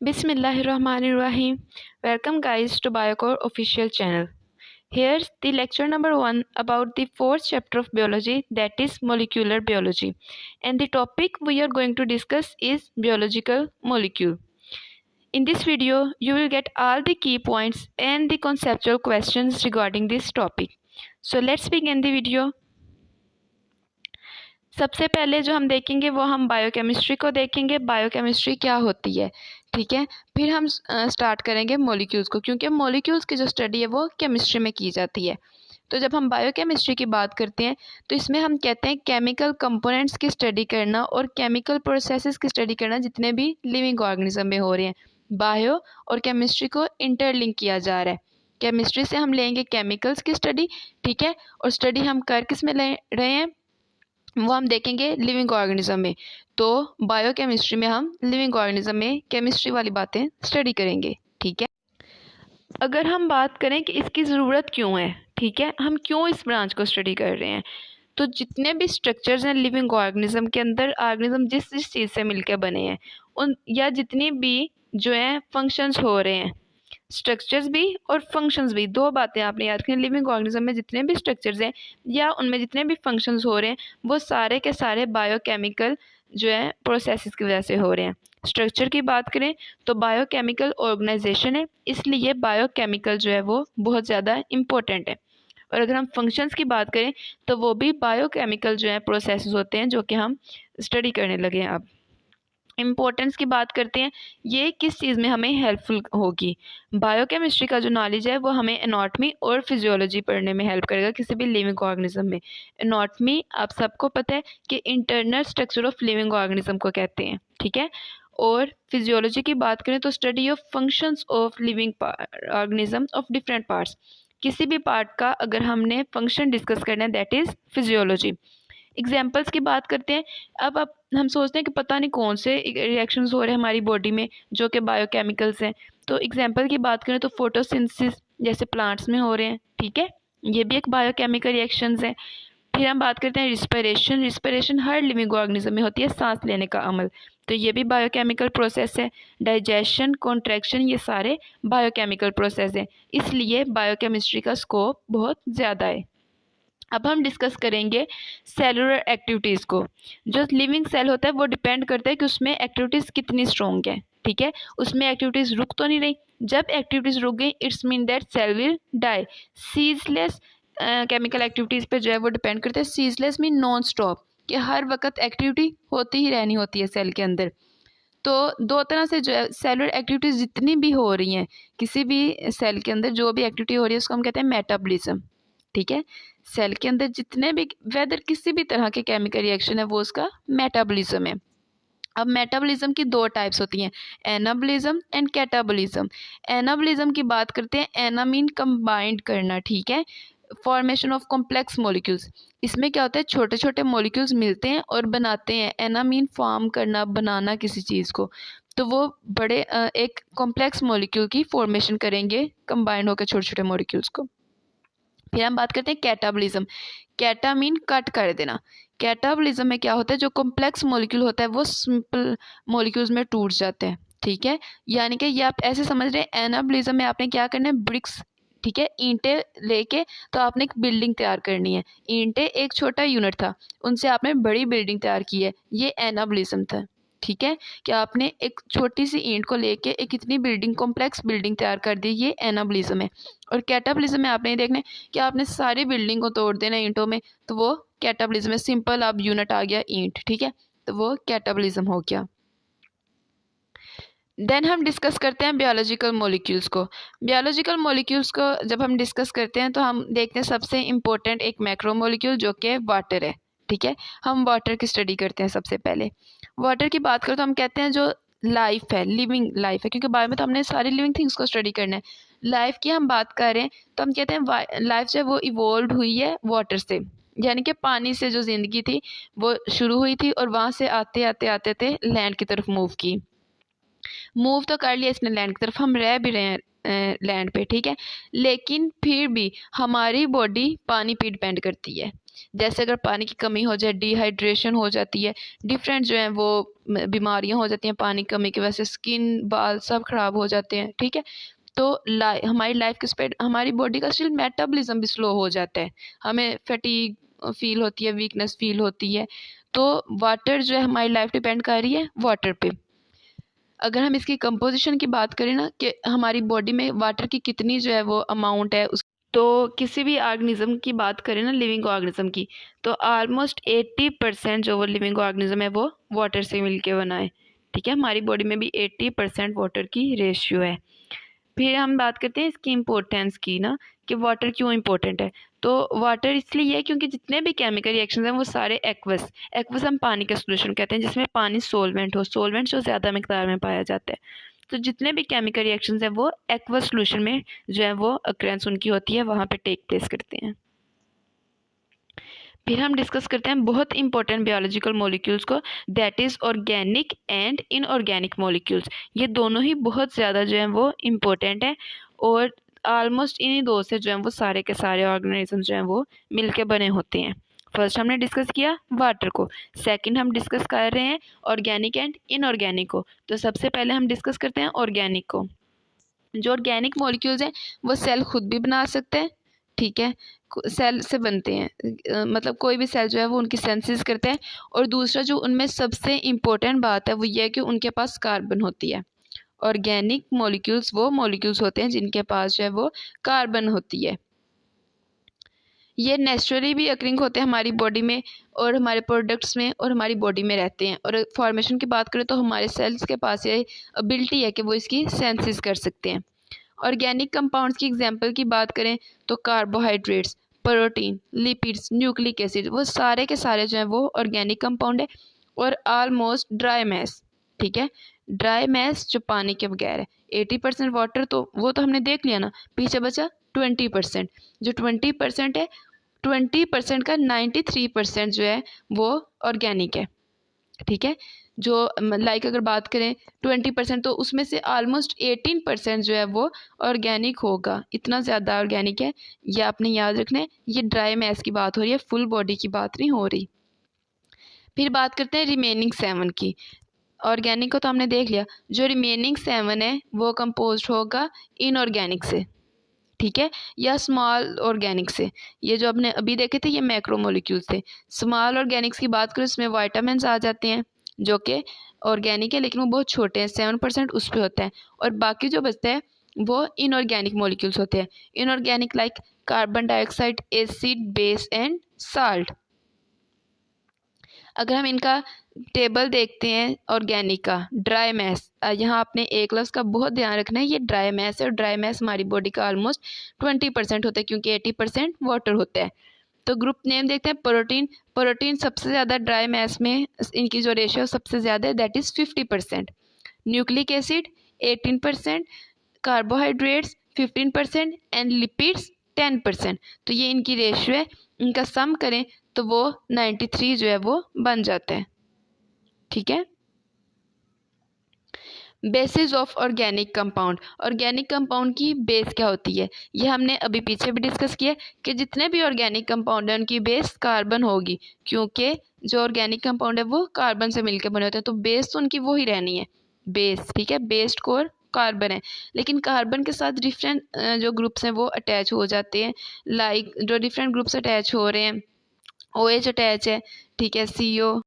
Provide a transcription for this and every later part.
Bismillahirrahmanirrahim. Welcome guys to Biocore official channel. Here's the lecture number 1 about the fourth chapter of biology, that is molecular biology. And the topic we are going to discuss is biological molecule. In this video, you will get all the key points and the conceptual questions regarding this topic. So let's begin the video. सबसे पहले जो हम देखेंगे वो हम biochemistry को देखेंगे, biochemistry क्या होती है, ठीक है। फिर हम स्टार्ट करेंगे मॉलिक्यूल्स को, क्योंकि मॉलिक्यूल्स की जो स्टडी है वो केमिस्ट्री में की जाती है। तो जब हम बायोकेमिस्ट्री की बात करते हैं तो इसमें हम कहते हैं केमिकल कंपोनेंट्स की स्टडी करना और केमिकल प्रोसेसेस की स्टडी करना जितने भी लिविंग ऑर्गेनिज्म में हो रहे हैं। बायो और केमिस्ट्री को इंटरलिंक किया जा रहा है। केमिस्ट्री से हम लेंगे केमिकल्स की स्टडी, ठीक है, और स्टडी हम कर किस में ले रहे हैं वो हम देखेंगे लिविंग ऑर्गेनिज्म में। तो बायोकेमिस्ट्री में हम लिविंग ऑर्गेनिज्म में केमिस्ट्री वाली बातें स्टडी करेंगे, ठीक है। अगर हम बात करें कि इसकी ज़रूरत क्यों है, ठीक है, हम क्यों इस ब्रांच को स्टडी कर रहे हैं, तो जितने भी स्ट्रक्चर्स हैं लिविंग ऑर्गेनिज्म के अंदर, ऑर्गेनिज्म जिस जिस चीज़ से मिलकर बने हैं उन या जितनी भी जो है फंक्शंस हो रहे हैं, स्ट्रक्चर्स भी और फंक्शंस भी, दो बातें आपने याद रखनी। लिविंग ऑर्गेनिज्म में जितने भी स्ट्रक्चर्स हैं या उनमें जितने भी फंक्शंस हो रहे हैं वो सारे के सारे बायोकेमिकल जो है प्रोसेसेस की वजह से हो रहे हैं। स्ट्रक्चर की बात करें तो बायोकेमिकल ऑर्गेनाइजेशन है, इसलिए बायोकेमिकल जो है वो बहुत ज़्यादा इम्पोर्टेंट है। और अगर हम फंक्शंस की बात करें तो वो भी बायोकेमिकल जो है प्रोसेसेस होते हैं जो कि हम स्टडी करने लगे हैं। अब इम्पोर्टेंस की बात करते हैं, ये किस चीज़ में हमें हेल्पफुल होगी। बायोकेमिस्ट्री का जो नॉलेज है वो हमें एनाटॉमी और फिजियोलॉजी पढ़ने में हेल्प करेगा किसी भी लिविंग ऑर्गेनिज्म में। एनाटॉमी आप सबको पता है कि internal structure of living organism को कहते हैं, ठीक है। और फिजियोलॉजी की बात करें तो study of functions of living organism of different parts. किसी भी पार्ट का अगर हमने फंक्शन डिस्कस करना है दैट इज़ फिजियोलॉजी। एग्जाम्पल्स की बात करते हैं। अब हम सोचते हैं कि पता नहीं कौन से रिएक्शंस हो रहे हैं हमारी बॉडी में जो कि बायोकेमिकल्स हैं। तो एग्जाम्पल की बात करें तो फोटोसिंथेसिस जैसे प्लांट्स में हो रहे हैं, ठीक है, ये भी एक बायोकेमिकल रिएक्शंस है। फिर हम बात करते हैं रिस्पिरेशन। रिस्पिरेशन हर लिविंग ऑर्गेनिज्म में होती है, सांस लेने का अमल, तो ये भी बायोकेमिकल प्रोसेस है। डाइजेशन, कॉन्ट्रैक्शन, ये सारे बायोकेमिकल प्रोसेस हैं, इसलिए बायोकेमिस्ट्री का स्कोप बहुत ज़्यादा है। अब हम डिस्कस करेंगे सेलुलर एक्टिविटीज़ को। जो लिविंग सेल होता है वो डिपेंड करता है कि उसमें एक्टिविटीज़ कितनी स्ट्रॉन्ग है, ठीक है, उसमें एक्टिविटीज़ रुक तो नहीं रही। जब एक्टिविटीज़ रुक गई it's mean that cell will die. Ceaseless chemical activities पे जो है वो डिपेंड करते हैं। सीजलेस मीन नॉन स्टॉप, कि हर वक्त एक्टिविटी होती ही रहनी होती है सेल के अंदर। तो दो तरह से जो है सेलुलर एक्टिविटीज़ जितनी भी हो रही हैं किसी भी सेल के अंदर, जो भी एक्टिविटी हो रही है उसको हम कहते हैं मेटाबॉलिज्म, ठीक है। सेल के अंदर जितने भी वेदर किसी भी तरह के केमिकल रिएक्शन है वो उसका मेटाबॉलिज्म है। अब मेटाबॉलिज्म की दो टाइप्स होती हैं, एनाबॉलिज्म एंड कैटाबॉलिज्म। एनाबॉलिज्म की बात करते हैं, एना मीन कंबाइंड करना, ठीक है, फॉर्मेशन ऑफ कॉम्प्लेक्स मॉलिक्यूल्स। इसमें क्या होता है, छोटे छोटे मॉलिक्यूल्स मिलते हैं और बनाते हैं। एना मीन फॉर्म करना, बनाना किसी चीज़ को, तो वो बड़े एक कॉम्प्लेक्स मॉलिक्यूल की फॉर्मेशन करेंगे कंबाइंड होकर छोटे छोटे मॉलिक्यूल्स को। फिर हम बात करते हैं कैटाबॉलिज्म। कैटा मीन कट कर देना। कैटाबॉलिज्म में क्या होता है, जो कॉम्प्लेक्स मॉलिक्यूल होता है वो सिंपल मॉलिक्यूल्स में टूट जाते हैं, ठीक है। यानी कि ये आप ऐसे समझ रहे हैं, एनाबॉलिज्म में आपने क्या करना है, ब्रिक्स, ठीक है, ईंटें लेके तो आपने एक बिल्डिंग तैयार करनी है। ईंटें एक छोटा यूनिट था, उनसे आपने बड़ी बिल्डिंग तैयार की है, ये एनाबॉलिज्म था, ठीक है, कि आपने एक छोटी सी ईंट को लेके एक इतनी बिल्डिंग, कॉम्प्लेक्स बिल्डिंग तैयार कर दी, ये एनाबॉलिज्म है। और कैटाबॉलिज्म में आपने देखना कि आपने सारी बिल्डिंग को तोड़ देना ईंटों में, तो वो कैटाबॉलिज्म है। सिंपल अब यूनिट आ गया ईंट, ठीक है, तो वो कैटाबॉलिज्म हो गया। देन हम डिस्कस करते हैं बायोलॉजिकल मॉलिक्यूल्स को। बायोलॉजिकल मॉलिक्यूल्स को जब हम डिस्कस करते हैं तो हम देखते हैं सबसे इम्पोर्टेंट एक मैक्रो मॉलिक्यूल जो कि वाटर है, ठीक है। हम वाटर की स्टडी करते हैं सबसे पहले। वाटर की बात करें तो हम कहते हैं जो लाइफ है, लिविंग लाइफ है, क्योंकि बायो में तो हमने सारी लिविंग थिंग्स को स्टडी करना है। लाइफ की हम बात करें तो हम कहते हैं लाइफ जो है वो इवॉल्व हुई है वाटर से, यानी कि पानी से जो ज़िंदगी थी वो शुरू हुई थी और वहाँ से आते आते आते थे लैंड की तरफ मूव की। मूव तो कर लिया इसने लैंड की तरफ, हम रह भी रहे हैं लैंड पे, ठीक है, लेकिन फिर भी हमारी बॉडी पानी पे डिपेंड करती है। जैसे अगर पानी की कमी हो जाए, डिहाइड्रेशन हो जाती है, डिफरेंट जो है वो बीमारियां हो जाती हैं पानी की कमी की वजह से, स्किन, बाल सब खराब हो जाते हैं, ठीक है। तो हमारी लाइफ की स्पीड, हमारी बॉडी का स्टिल मेटाबॉलिज्म भी स्लो हो जाता है, हमें फटीग फील होती है, वीकनेस फील होती है। तो वाटर जो है, हमारी लाइफ डिपेंड कर रही है वाटर पे। अगर हम इसकी कंपोजिशन की बात करें ना कि हमारी बॉडी में वाटर की कितनी जो है वो अमाउंट है उस, तो किसी भी ऑर्गेनिज्म की बात करें ना, लिविंग ऑर्गेनिज्म की, तो ऑलमोस्ट 80% जो वो लिविंग ऑर्गेनिज्म है वो वाटर से मिलके बना है, ठीक है। हमारी बॉडी में भी 80% वाटर की रेशियो है। फिर हम बात करते हैं इसकी इम्पोर्टेंस की ना, कि वाटर क्यों इम्पोर्टेंट है। तो वाटर इसलिए है क्योंकि जितने भी केमिकल रिएक्शंस हैं वो सारे एक्वस, एक्वस हम पानी का सोल्यूशन कहते हैं, जिसमें पानी सोलवेंट हो, सोलवेंट जो ज़्यादा मिकदार में पाया जाता है। तो जितने भी केमिकल रिएक्शंस हैं वो एक्वस सोल्यूशन में जो है वो अक्रेंस उनकी होती है, वहाँ पे टेक प्लेस करते हैं। फिर हम डिस्कस करते हैं बहुत इंपॉर्टेंट बायोलॉजिकल मॉलिक्यूल्स को, that is organic and inorganic molecules. ये दोनों ही बहुत ज़्यादा जो है वो इम्पोर्टेंट है, और ऑलमोस्ट इन्हीं दो से जो है वो सारे के सारे ऑर्गेनिज्म जो हैं वो मिलके बने होते हैं। फर्स्ट हमने डिस्कस किया वाटर को, सेकंड हम डिस्कस कर रहे हैं ऑर्गेनिक एंड इनऑर्गेनिक को। तो सबसे पहले हम डिस्कस करते हैं ऑर्गेनिक को। जो ऑर्गेनिक मॉलिक्यूल्स हैं वो सेल खुद भी बना सकते हैं, ठीक है, सेल से बनते हैं, मतलब कोई भी सेल जो है वो उनकी सेंसिस करते हैं। और दूसरा जो उनमें सबसे इम्पोर्टेंट बात है वो ये है कि उनके पास कार्बन होती है। ऑर्गेनिक मॉलिक्यूल्स वो मॉलिक्यूल्स होते हैं जिनके पास जो है वो कार्बन होती है। ये नेचुरली भी अक्रिंग होते हैं हमारी बॉडी में और हमारे प्रोडक्ट्स में और हमारी बॉडी में रहते हैं। और फॉर्मेशन की बात करें तो हमारे सेल्स के पास ये एबिलिटी है कि वो इसकी सेंसिस कर सकते हैं। ऑर्गेनिक कंपाउंड्स की एग्जांपल की बात करें तो carbohydrates, protein, lipids, nucleic acid, वो सारे के सारे जो हैं वो ऑर्गेनिक कंपाउंड है। और ऑलमोस्ट ड्राई मैस, ठीक है, ड्राई मैस जो पानी के बगैर है, 80% वाटर, तो वो तो हमने देख लिया ना, पीछे बचा 20%। जो 20% है, 20% का 93% जो है वो ऑर्गेनिक है, ठीक है। जो लाइक अगर बात करें 20%, तो उसमें से ऑलमोस्ट 18% जो है वो ऑर्गेनिक होगा, इतना ज़्यादा ऑर्गेनिक है। ये आपने याद रखना है, ये ड्राई मैस की बात हो रही है, फुल बॉडी की बात नहीं हो रही। फिर बात करते हैं रिमेनिंग 7 की। ऑर्गेनिक को तो हमने देख लिया, जो रिमेनिंग 7 है वो कंपोज होगा इनऑर्गेनिक से, ठीक है, या स्मॉल ऑर्गेनिक से। ये जो आपने अभी देखे थे ये मैक्रोमोलिक्यूल्स थे। स्मॉल ऑर्गेनिक्स की बात करें इसमें वाइटामिन आ जाते हैं जो कि ऑर्गेनिक है, लेकिन वो बहुत छोटे हैं, 7% उस पर होता है। और बाकी जो बचता है वो इनऑर्गेनिक मॉलिक्यूल्स होते हैं। Inorganic like carbon dioxide, acid, base and salt. अगर हम इनका टेबल देखते हैं ऑर्गेनिक का, ड्राई मैस, यहाँ आपने एक लफ्ज़ का बहुत ध्यान रखना है, ये ड्राई मैस है, और ड्राई मैस हमारी बॉडी का ऑलमोस्ट 20% होता है क्योंकि 80% वाटर होता है। तो ग्रुप नेम देखते हैं प्रोटीन। प्रोटीन सबसे ज़्यादा ड्राई मैस में इनकी जो रेशियो सबसे ज़्यादा है, that is 50%। Nucleic acid 18%, carbohydrates 15% and lipids 10%। तो ये इनकी रेशियो है, इनका सम करें तो वो 93 जो है वो बन जाता है, ठीक है। Basis of organic compound, organic compound की बेस क्या होती है, ये हमने अभी पीछे भी डिस्कस किया कि जितने भी ऑर्गेनिक कंपाउंड हैं उनकी बेस कार्बन होगी, क्योंकि जो ऑर्गेनिक कंपाउंड है वो कार्बन से मिलकर बने होते हैं, तो बेस तो उनकी वो ही रहनी है, बेस, ठीक है, बेस्ड कोर कार्बन है। लेकिन कार्बन के साथ डिफरेंट जो ग्रुप्स हैं वो अटैच हो जाते हैं, लाइक जो डिफरेंट ग्रुप्स अटैच हो रहे हैं, OH अटैच है, ठीक है, COOH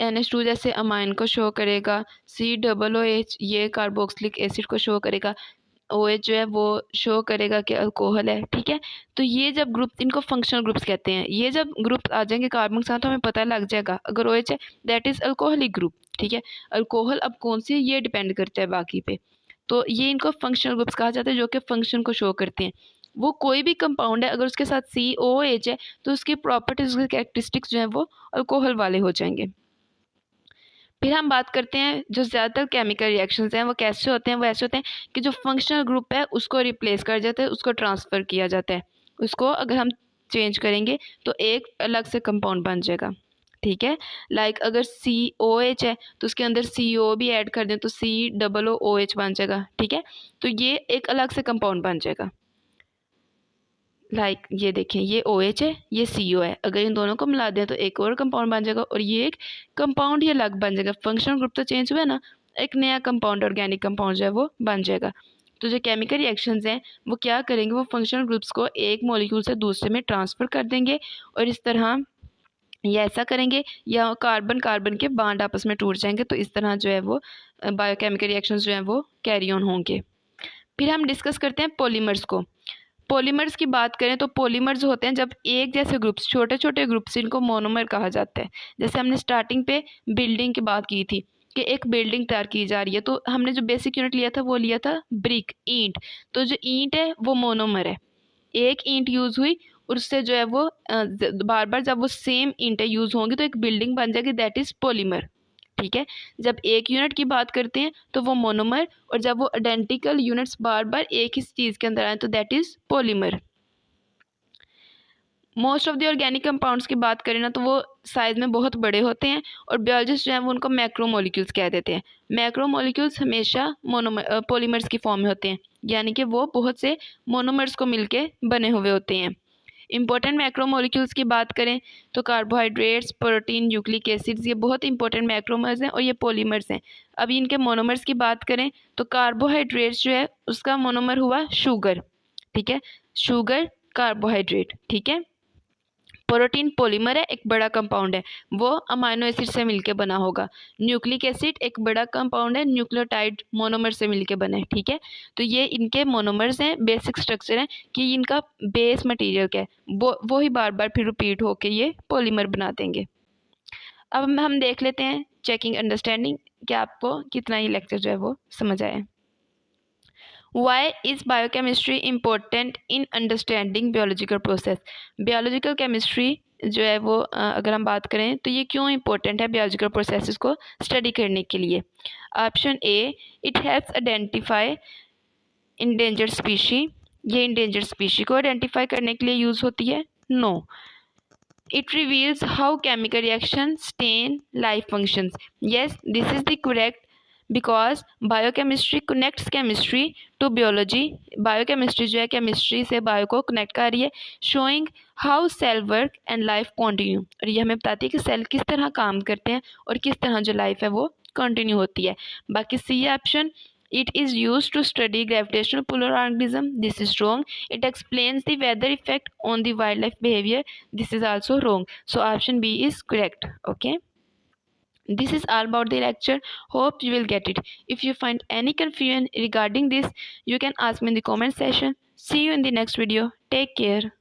NH2 जैसे अमाइन को शो करेगा, COOH ये कार्बोक्सिलिक एसिड को शो करेगा, OH जो है वो शो करेगा कि अल्कोहल है, ठीक है। तो ये जब ग्रुप, इनको फंक्शनल ग्रुप्स कहते हैं, ये जब ग्रुप आ जाएंगे कार्बन के साथ तो हमें पता लग जाएगा, अगर OH है दैट इज़ अल्कोहलिक ग्रुप, ठीक है। अल्कोहल अब कौन सी, ये डिपेंड करता है बाकी पे। तो ये इनको फंक्शनल ग्रुप्स कहा जाता है जो कि फंक्शन को शो करते हैं। वो कोई भी कंपाउंड है अगर उसके साथ COOH है तो उसकी प्रॉपर्टीज, उसके कैरेक्टरिस्टिक्स जो हैं वो अल्कोहल वाले हो जाएंगे। फिर हम बात करते हैं जो ज़्यादातर केमिकल रिएक्शंस हैं वो कैसे होते हैं, वो ऐसे होते हैं कि जो फंक्शनल ग्रुप है उसको रिप्लेस कर जाता है, उसको ट्रांसफ़र किया जाता है, उसको अगर हम चेंज करेंगे तो एक अलग से कंपाउंड बन जाएगा, ठीक है। लाइक अगर COH है तो उसके अंदर CO भी ऐड कर दें तो COOH बन जाएगा, ठीक है। तो ये एक अलग से कंपाउंड बन जाएगा। लाइक ये देखें, ये OH है, ये CO है, अगर इन दोनों को मिला दें तो एक और कंपाउंड बन जाएगा और ये एक कंपाउंड ही अलग बन जाएगा। फंक्शनल ग्रुप तो चेंज हुआ है ना, एक नया कंपाउंड ऑर्गेनिक कंपाउंड जो है वो बन जाएगा। तो जो केमिकल रिएक्शंस हैं वो क्या करेंगे, वो फंक्शनल ग्रुप्स को एक मॉलिक्यूल से दूसरे में ट्रांसफ़र कर देंगे और इस तरह या ऐसा करेंगे या कार्बन कार्बन के बॉन्ड आपस में टूट जाएंगे। तो इस तरह जो है वो बायोकेमिकल रिएक्शंस जो हैं वो कैरी ऑन होंगे। फिर हम डिस्कस करते हैं पॉलीमर्स को। पॉलीमर्स की बात करें तो पॉलीमर्स होते हैं जब एक जैसे ग्रुप्स, छोटे छोटे ग्रुप्स, इनको मोनोमर कहा जाता है। जैसे हमने स्टार्टिंग पे बिल्डिंग की बात की थी कि एक बिल्डिंग तैयार की जा रही है, तो हमने जो बेसिक यूनिट लिया था वो लिया था ब्रिक, ईंट। तो जो ईंट है वो मोनोमर है, एक ईंट यूज़ हुई और उससे जो है वो बार बार जब वो सेम ईंटें यूज़ होंगी तो एक बिल्डिंग बन जाएगी, दैट इज़ पॉलीमर। ठीक है, जब एक यूनिट की बात करते हैं तो वो मोनोमर, और जब वो आइडेंटिकल यूनिट्स बार बार एक ही चीज़ के अंदर आए तो that is polymer. Most of the organic compounds की बात करें ना तो वो साइज़ में बहुत बड़े होते हैं और बायोलॉजिस्ट जो है वो उनको मैक्रोमोलिक्यूल्स कह देते हैं। मैक्रोमोलिक्यूल्स हमेशा मोनोमर पॉलीमर्स की फॉर्म में होते हैं, यानी कि वो बहुत से मोनोमर्स को मिलके बने हुए होते हैं। इंपॉर्टेंट मैक्रोमोलिक्यूल्स की बात करें तो कार्बोहाइड्रेट्स, प्रोटीन, न्यूक्लिक एसिड्स, ये बहुत इंपॉर्टेंट मैक्रोमर्स हैं और ये पॉलीमर्स हैं। अभी इनके मोनोमर्स की बात करें तो कार्बोहाइड्रेट्स जो है उसका मोनोमर हुआ शुगर। ठीक है, शुगर कार्बोहाइड्रेट। ठीक है, प्रोटीन पॉलीमर है, एक बड़ा कंपाउंड है, वो अमाइनो एसिड से मिलके बना होगा। न्यूक्लिक एसिड एक बड़ा कंपाउंड है, न्यूक्लियोटाइड मोनोमर से मिलके बना है। ठीक है, तो ये इनके मोनोमर्स हैं, बेसिक स्ट्रक्चर है कि इनका बेस मटेरियल क्या है वो ही बार बार फिर रिपीट होके ये पॉलीमर बना देंगे। अब हम देख लेते हैं चेकिंग अंडरस्टैंडिंग कि आपको कितना ही लेक्चर जो है वो समझ आया। Why is biochemistry important in understanding biological process? Biological chemistry जो है वो अगर हम बात करें तो ये क्यों इम्पोर्टेंट है biological processes को स्टडी करने के लिए। Option A, it helps identify endangered species, ये इंडेंजर्ड स्पीशी को आइडेंटिफाई करने के लिए यूज़ होती है। No, it reveals how chemical reactions stain life functions. Yes, this is the correct because biochemistry connects chemistry to biology. Biochemistry जो है chemistry से bio को connect कर रही है, showing how cell work and life continue. और ये हमें बताती है कि सेल किस तरह काम करते हैं और किस तरह जो लाइफ है वो कंटिन्यू होती है। बाकी C option, it is used to study gravitational pull organism. This is wrong. It explains the weather effect on the wildlife behavior. This is also wrong. So option B is correct. Okay. This is all about the lecture. Hope you will get it. If you find any confusion regarding this, you can ask me in the comment section. See you in the next video. Take care.